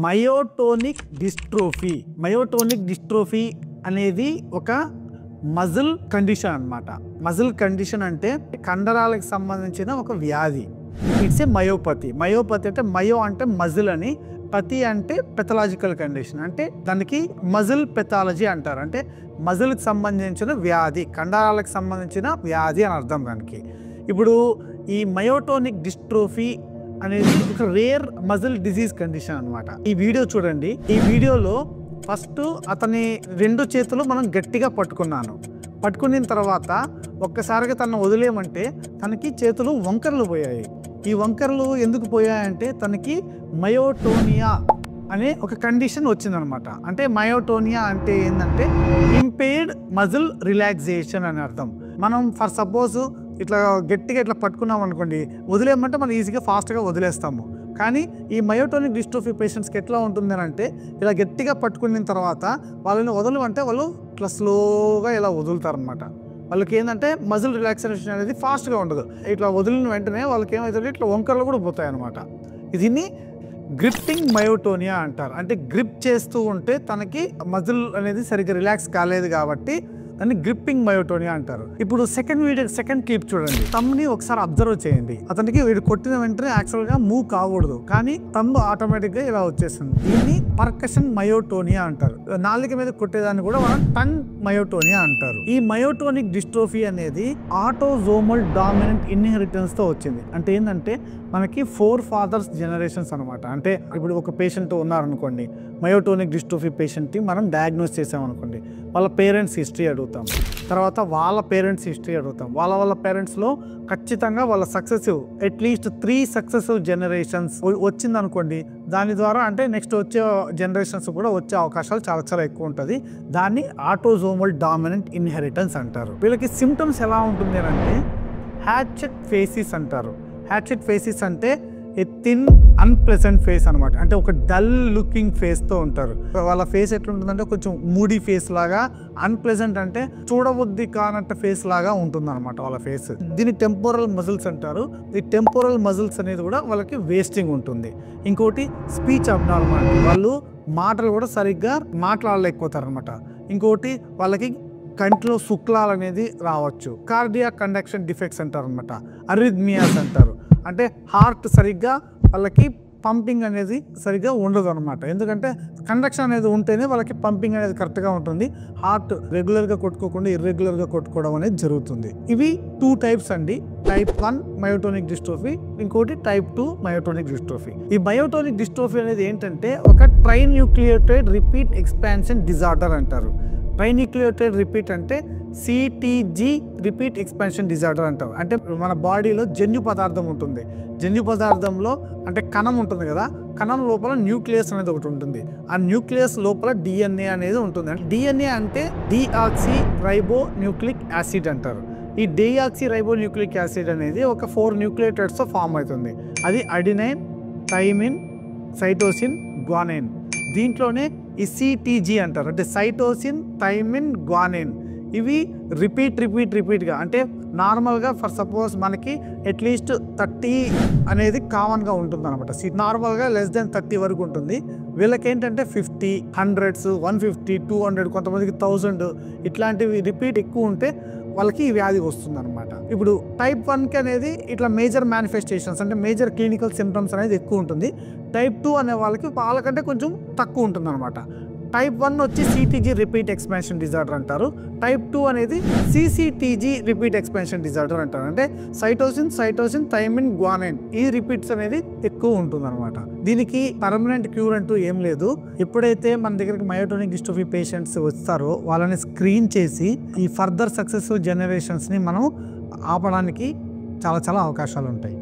Myotonic dystrophy. Myotonic dystrophy అనేది ఒక muscle condition అన్నమాట. మజిల్ కండిషన్ అంటే కండరాలకు సంబంధించిన ఒక వ్యాధి. It's a myopathy. మయోపతి అంటే మయో అంటే మజిల్ అని, పతి అంటే పెథలాజికల్ కండిషన్, అంటే దానికి మజిల్ పెథాలజీ అంటారు. అంటే మజిల్కి సంబంధించిన వ్యాధి, కండరాలకు సంబంధించిన వ్యాధి అని అర్థం దానికి. ఇప్పుడు ఈ మయోటోనిక్ డిస్ట్రోఫీ అనేది ఒక రేర్ మజిల్ డిజీజ్ కండిషన్ అన్నమాట. ఈ వీడియో చూడండి. ఈ వీడియోలో ఫస్ట్ అతని 2 చేతులు మనం గట్టిగా పట్టుకున్న తర్వాత ఒక్కసారిగా తను వదిలేయమంటే తనకి చేతులు వంకరలు పోయాయి. ఈ వంకరలు ఎందుకు పోయాయంటే తనకి మయోటోనియా అనే ఒక కండిషన్ వచ్చిందనమాట. అంటే మయోటోనియా అంటే ఏంటంటే ఇంపేర్డ్ మజిల్ రిలాక్సేషన్ అని అర్థం. మనం ఫర్ సపోజ్ ఇట్లా గట్టిగా ఇట్లా పట్టుకున్నాం అనుకోండి, వదిలేయమంటే మనం ఈజీగా ఫాస్ట్గా వదిలేస్తాము. కానీ ఈ మయోటోనిక్ డిస్ట్రోఫీ పేషెంట్స్కి ఎట్లా ఉంటుంది అంటే ఇలా గట్టిగా పట్టుకున్న తర్వాత వాళ్ళని వదలమంటే వాళ్ళు ఇట్లా స్లోగా ఇలా వదులుతారనమాట. వాళ్ళకి ఏంటంటే మజిల్ రిలాక్సేషన్ అనేది ఫాస్ట్గా ఉండదు. ఇట్లా వదిలిన వెంటనే వాళ్ళకి ఏమవుతుంది, ఇట్లా వంకరలు కూడా పోతాయి అనమాట. దీన్ని గ్రిప్పింగ్ మయోటోనియా అంటారు. అంటే గ్రిప్ చేస్తూ ఉంటే తనకి మజిల్ అనేది సరిగ్గా రిలాక్స్ కాలేదు కాబట్టి దాన్ని గ్రిప్పింగ్ మయోటోనియా అంటారు. ఇప్పుడు సెకండ్ క్లిప్ చూడండి. తమ్ని ఒకసారి అబ్జర్వ్ చేయండి. అతనికి వీడు కొట్టిన వెంటనే యాక్చువల్గా మూవ్ కాకూడదు, కానీ తమ్ము ఆటోమేటిక్గా ఇలా వచ్చేస్తుంది. దీన్ని పర్కషన్ మయోటోనియా అంటారు. నాలుక మీద కొట్టేదాన్ని కూడా మనం టంగ్ మయోటోనియా అంటారు. ఈ మయోటోనిక్ డిస్ట్రోఫీ అనేది ఆటోజోమల్ డామినెంట్ ఇన్హెరిటెన్స్ తో వచ్చింది. అంటే ఏంటంటే మనకి 4 fathers జనరేషన్స్ అనమాట. అంటే ఇప్పుడు ఒక పేషెంట్ ఉన్నారనుకోండి, మయోటోనిక్ డిస్ట్రోఫీ పేషెంట్ని మనం డయాగ్నోస్ చేసామనుకోండి, వాళ్ళ పేరెంట్స్ హిస్టరీ అడుగుతాం, తర్వాత వాళ్ళ పేరెంట్స్ హిస్టరీ అడుగుతాం. వాళ్ళ పేరెంట్స్లో ఖచ్చితంగా వాళ్ళ సక్సెసివ్ అట్లీస్ట్ 3 సక్సెసివ్ జనరేషన్స్ వచ్చిందనుకోండి, దాని ద్వారా అంటే నెక్స్ట్ వచ్చే జనరేషన్స్ కూడా వచ్చే అవకాశాలు చాలా చాలా ఎక్కువ ఉంటుంది. దాన్ని ఆటోజోమల్ డామినెంట్ ఇన్హెరిటెన్స్ అంటారు. వీళ్ళకి సిమ్టమ్స్ ఎలా ఉంటుంది అంటే హ్యాచెట్ ఫేసిస్ అంటారు. హ్యాచెట్ ఫేసిస్ అంటే ఏ థిన్ అన్ప్లెజెంట్ ఫేస్ అనమాట. అంటే ఒక డల్ లుకింగ్ ఫేస్తో ఉంటారు. వాళ్ళ ఫేస్ ఎట్లుంటుందంటే కొంచెం మూడీ ఫేస్ లాగా, అన్ప్లెజెంట్ అంటే చూడబుద్ధి కానట్టు ఫేస్ లాగా ఉంటుంది అనమాట వాళ్ళ ఫేస్. దీన్ని టెంపోరల్ మజిల్స్ అంటారు. ఈ టెంపోరల్ మజిల్స్ అనేది కూడా వాళ్ళకి వేస్టింగ్ ఉంటుంది. ఇంకోటి స్పీచ్ అబ్నార్మాలిటీ, వాళ్ళు మాటలు కూడా సరిగ్గా మాట్లాడలేకపోతారు అనమాట. ఇంకోటి వాళ్ళకి కంటిలో శుక్లాలు అనేది రావచ్చు. కార్డియాక్ కండక్షన్ డిఫెక్ట్స్ అంటారు అనమాట. అరిథ్మియాస్ అంటారు. అంటే హార్ట్ సరిగ్గా వాళ్ళకి పంపింగ్ అనేది సరిగ్గా ఉండదు అనమాట. ఎందుకంటే కండక్షన్ అనేది ఉంటేనే వాళ్ళకి పంపింగ్ అనేది కరెక్ట్గా ఉంటుంది. హార్ట్ రెగ్యులర్గా కొట్టుకోకుండా ఇర్రెగ్యులర్గా కొట్టుకోవడం అనేది జరుగుతుంది. ఇవి 2 టైప్స్ అండి. టైప్ 1 మయోటోనిక్ డిస్ట్రోఫీ, ఇంకోటి టైప్ 2 మయోటోనిక్ డిస్ట్రోఫీ. ఈ మయోటోనిక్ డిస్ట్రోఫీ అనేది ఏంటంటే ఒక ట్రైన్యూక్లియోటైడ్ రిపీట్ ఎక్స్పాన్షన్ డిజార్డర్ అంటారు. ట్రైన్యూక్లియోటైడ్ రిపీట్ అంటే CTG రిపీట్ ఎక్స్పాన్షన్ డిజార్డర్ అంటారు. అంటే మన బాడీలో జన్యు పదార్థం ఉంటుంది. జన్యు పదార్థంలో అంటే కణం ఉంటుంది కదా, కణం లోపల న్యూక్లియస్ అనేది ఒకటి ఉంటుంది. ఆ న్యూక్లియస్ లోపల DNA అనేది ఉంటుంది. DNA అంటే డిఆక్సీ రైబో న్యూక్లిక్ యాసిడ్ అంటారు. ఈ డిఆక్సీ రైబో న్యూక్లిక్ యాసిడ్ అనేది ఒక 4 న్యూక్లియోటైడ్స్తో ఫామ్ అవుతుంది. అది అడినైన్, థైమిన్, సైటోసిన్, గ్వానైన్. దీంట్లోనే ఈ CTG అంటారు. అంటే సైటోసిన్, థైమిన్, గ్వానైన్. ఇవి రిపీట్గా అంటే నార్మల్గా ఫర్ సపోజ్ మనకి అట్లీస్ట్ 30 అనేది కామన్గా ఉంటుంది అనమాట. నార్మల్గా లెస్ దెన్ 30 వరకు ఉంటుంది. వీళ్ళకి ఏంటంటే 50, 100s, 150, 200, కొంతమందికి 1000 ఇట్లాంటివి రిపీట్ ఎక్కువ ఉంటే వాళ్ళకి ఈ వ్యాధి వస్తుంది అనమాట. ఇప్పుడు టైప్ 1కి అనేది ఇట్లా మేజర్ మేనిఫెస్టేషన్స్ అంటే మేజర్ క్లినికల్ సిమ్టమ్స్ అనేది ఎక్కువ ఉంటుంది. టైప్ 2 అనే వాళ్ళకంటే కొంచెం తక్కువ ఉంటుంది అనమాట. టైప్ 1 వచ్చి CTG రిపీట్ ఎక్స్పాన్షన్ డిజార్డర్ అంటారు. టైప్ 2 అనేది CCTG రిపీట్ ఎక్స్పాన్షన్ డిజార్డర్ అంటారు. అంటే సైటోసిన్, థైమిన్, గ్వానైన్ ఈ రిపీట్స్ అనేది ఎక్కువ ఉంటుంది అనమాట. దీనికి పర్మనెంట్ క్యూర్ అంటూ ఏం లేదు. ఎప్పుడైతే మన దగ్గరికి మయోటోనిక్ డిస్ట్రోఫీ పేషెంట్స్ వస్తారో వాళ్ళని స్క్రీన్ చేసి ఈ ఫర్దర్ సక్సెస్ఫుల్ జనరేషన్స్ని మనం ఆపడానికి చాలా అవకాశాలు ఉంటాయి.